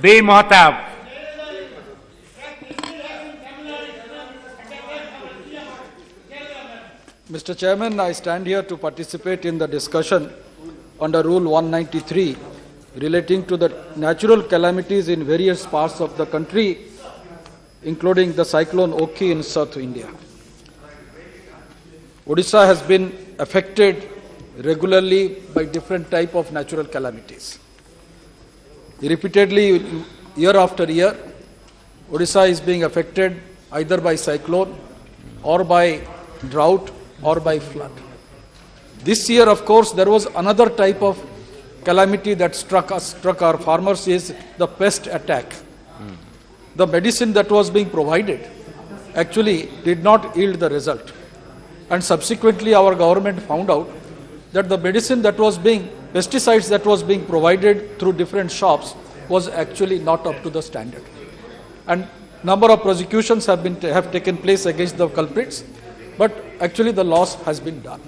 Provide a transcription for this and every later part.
B. Mahtab. Mr. Chairman, I stand here to participate in the discussion under Rule 193 relating to the natural calamities in various parts of the country, including the Cyclone Ockhi in South India. Odisha has been affected regularly by different type of natural calamities. Repeatedly, year after year, Odisha is being affected either by cyclone or by drought or by flood. This year, of course, there was another type of calamity that struck our farmers, is the pest attack. The medicine that was being provided actually did not yield the result. And subsequently, our government found out that the medicine that was being, pesticides that was being provided through different shops was actually not up to the standard. And number of prosecutions have taken place against the culprits, but actually the loss has been done.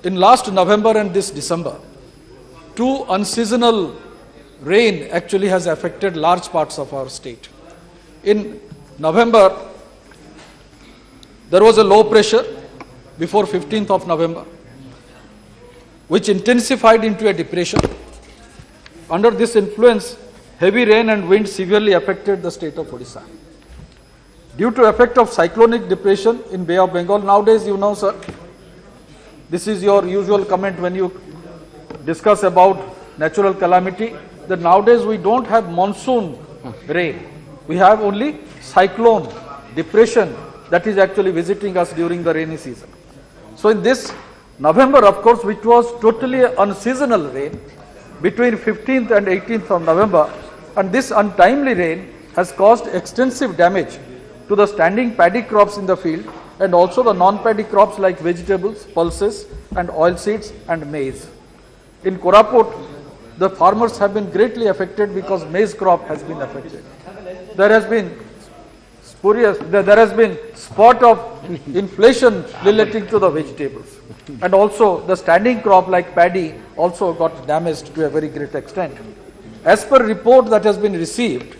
In last November and this December, 2 unseasonal rain actually has affected large parts of our state. In November, there was a low pressure before 15th of November, which intensified into a depression. Under this influence, heavy rain and wind severely affected the state of Odisha. Due to effect of cyclonic depression in Bay of Bengal, nowadays, you know, sir, this is your usual comment when you discuss about natural calamity, that nowadays we don't have monsoon rain. We have only cyclone depression that is actually visiting us during the rainy season. So in this November, of course, which was totally unseasonal rain between 15th and 18th of November, and this untimely rain has caused extensive damage to the standing paddy crops in the field and also the non-paddy crops like vegetables, pulses and oilseeds and maize. In Koraput, the farmers have been greatly affected because maize crop has been affected. There has been spot of inflation relating to the vegetables, and also the standing crop like paddy also got damaged to a very great extent. As per report that has been received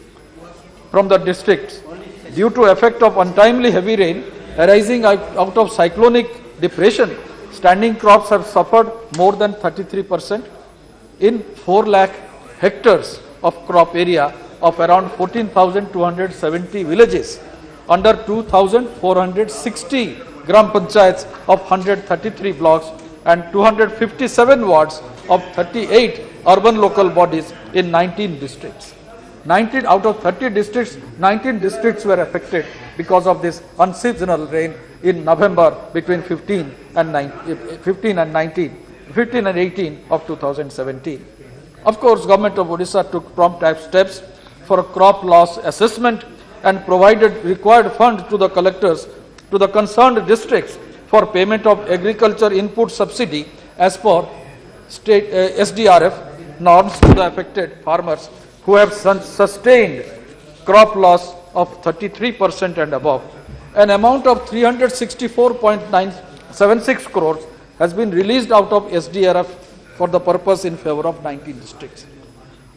from the districts, due to effect of untimely heavy rain arising out of cyclonic depression, standing crops have suffered more than 33% in 4 lakh hectares of crop area of around 14,270 villages under 2,460 gram panchayats of 133 blocks and 257 wards of 38 urban local bodies in 19 districts. 19 out of 30 districts, 19 districts were affected because of this unseasonal rain in November between 15 and 18 of 2017. Of course, Government of Odisha took prompt steps for a crop loss assessment and provided required funds to the collectors, to the concerned districts for payment of agriculture input subsidy as per state SDRF norms to the affected farmers who have sustained crop loss of 33% and above. An amount of 364.976 crores has been released out of SDRF for the purpose in favor of 19 districts.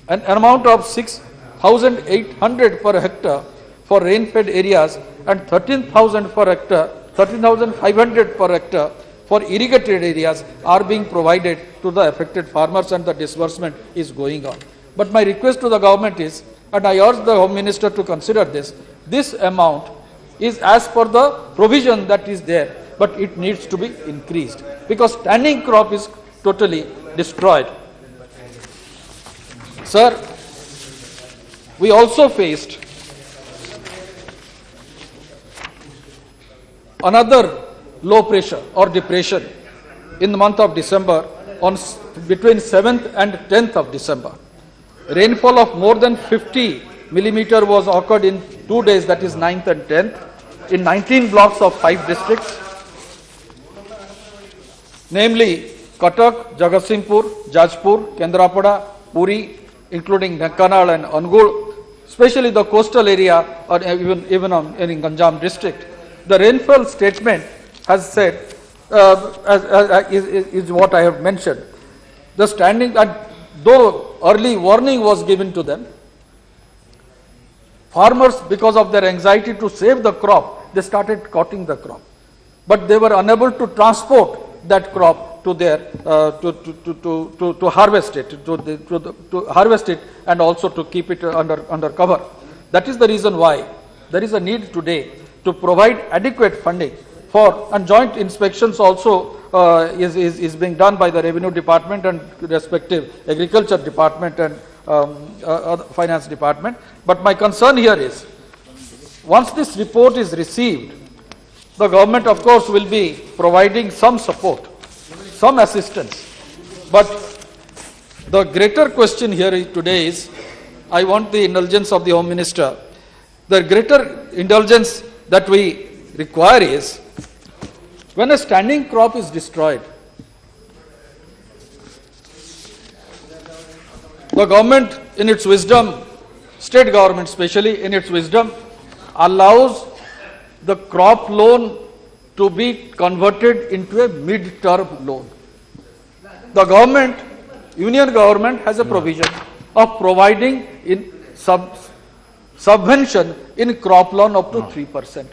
An amount of 6,800 per hectare for rain-fed areas and 13,000 per hectare, 13,500 per hectare for irrigated areas are being provided to the affected farmers, and the disbursement is going on. But my request to the government is, and I urge the Home Minister to consider this amount is as per the provision that is there, but it needs to be increased because standing crop is totally destroyed. Sir, we also faced another low pressure or depression in the month of December between 7th and 10th of December. Rainfall of more than 50 millimeter was occurred in 2 days, that is 9th and 10th, in 19 blocks of 5 districts, namely Cuttack, Jagatsinghpur, Jajpur, Kendrapada, Puri, including Dhenkanal and Angul, especially the coastal area or even in Ganjam district. The rainfall statement has said, is what I have mentioned. The standing though early warning was given to them, farmers, because of their anxiety to save the crop, they started cutting the crop. But they were unable to transport that crop to their to harvest it, to harvest it, and also to keep it under cover. That is the reason why there is a need today to provide adequate funding for, and joint inspections also is being done by the Revenue Department and respective Agriculture Department and Finance Department. But my concern here is, once this report is received, the government of course will be providing some support, some assistance. But the greater question here today is, I want the indulgence of the Home Minister. The greater indulgence that we require is, when a standing crop is destroyed, the government in its wisdom, state government especially in its wisdom, allows the crop loan to be converted into a mid-term loan. The government, union government, has a provision of providing in subvention in crop loan up to 3%.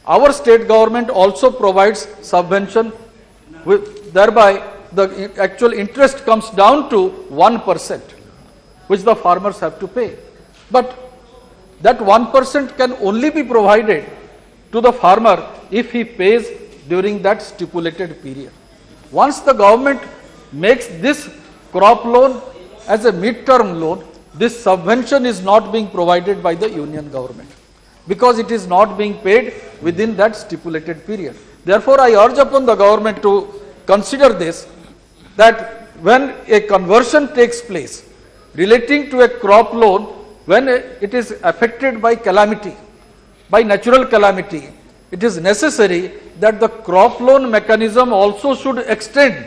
Our state government also provides subvention, thereby the actual interest comes down to 1%, which the farmers have to pay. But that 1% can only be provided to the farmer if he pays during that stipulated period. Once the government makes this crop loan as a mid-term loan, this subvention is not being provided by the union government, because it is not being paid within that stipulated period. Therefore, I urge upon the government to consider this, that when a conversion takes place relating to a crop loan, when it is affected by calamity, by natural calamity, it is necessary that the crop loan mechanism also should extend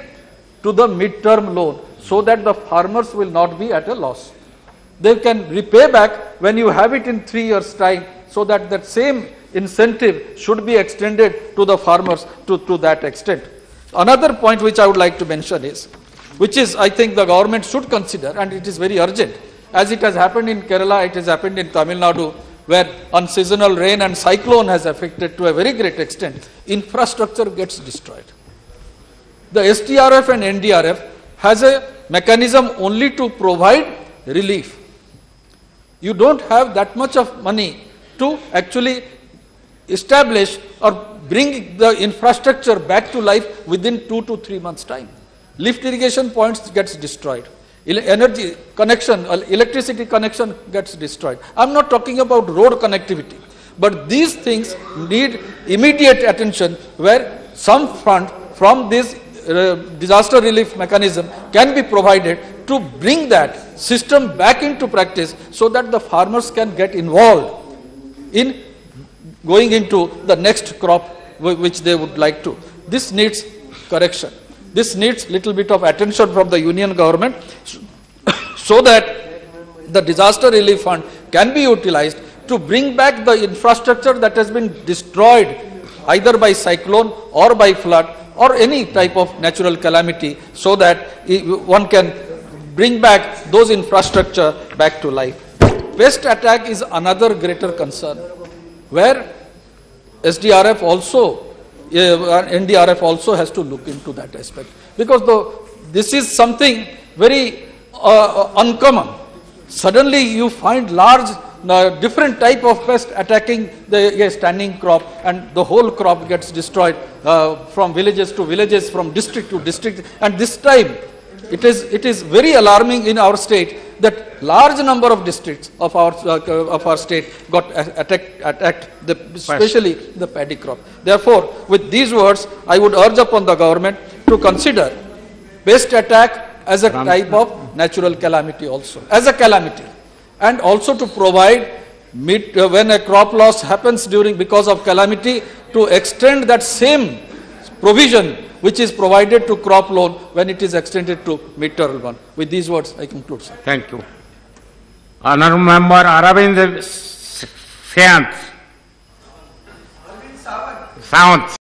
to the mid-term loan, so that the farmers will not be at a loss. They can repay back when you have it in 3 years' time, so that that same incentive should be extended to the farmers to that extent. Another point which I would like to mention is, which is I think the government should consider, and it is very urgent, as it has happened in Kerala, it has happened in Tamil Nadu, where unseasonal rain and cyclone has affected to a very great extent, infrastructure gets destroyed. The STRF and NDRF has a mechanism only to provide relief. You don't have that much of money to actually establish or bring the infrastructure back to life within 2 to 3 months' time. Lift irrigation points gets destroyed. Energy connection, electricity connection gets destroyed. I'm not talking about road connectivity, but these things need immediate attention, where some fund from this disaster relief mechanism can be provided to bring that system back into practice, so that the farmers can get involved in going into the next crop which they would like to. This needs correction. This needs little bit of attention from the union government, so that the disaster relief fund can be utilized to bring back the infrastructure that has been destroyed either by cyclone or by flood or any type of natural calamity, so that one can bring back those infrastructure back to life. Pest attack is another greater concern, where SDRF also, NDRF also has to look into that aspect, because this is something very uncommon. Suddenly you find large different type of pest attacking the standing crop, and the whole crop gets destroyed from villages to villages, from district to district. And this time it is very alarming in our state that large number of districts of our state got attacked, especially the paddy crop. Therefore, with these words, I would urge upon the government to consider pest attack as a type of natural calamity also, as a calamity, and also to provide when a crop loss happens because of calamity, to extend that same provision which is provided to crop loan when it is extended to mid-term one. With these words, I conclude, sir. Thank you. Honourable Member Aravind Sawant.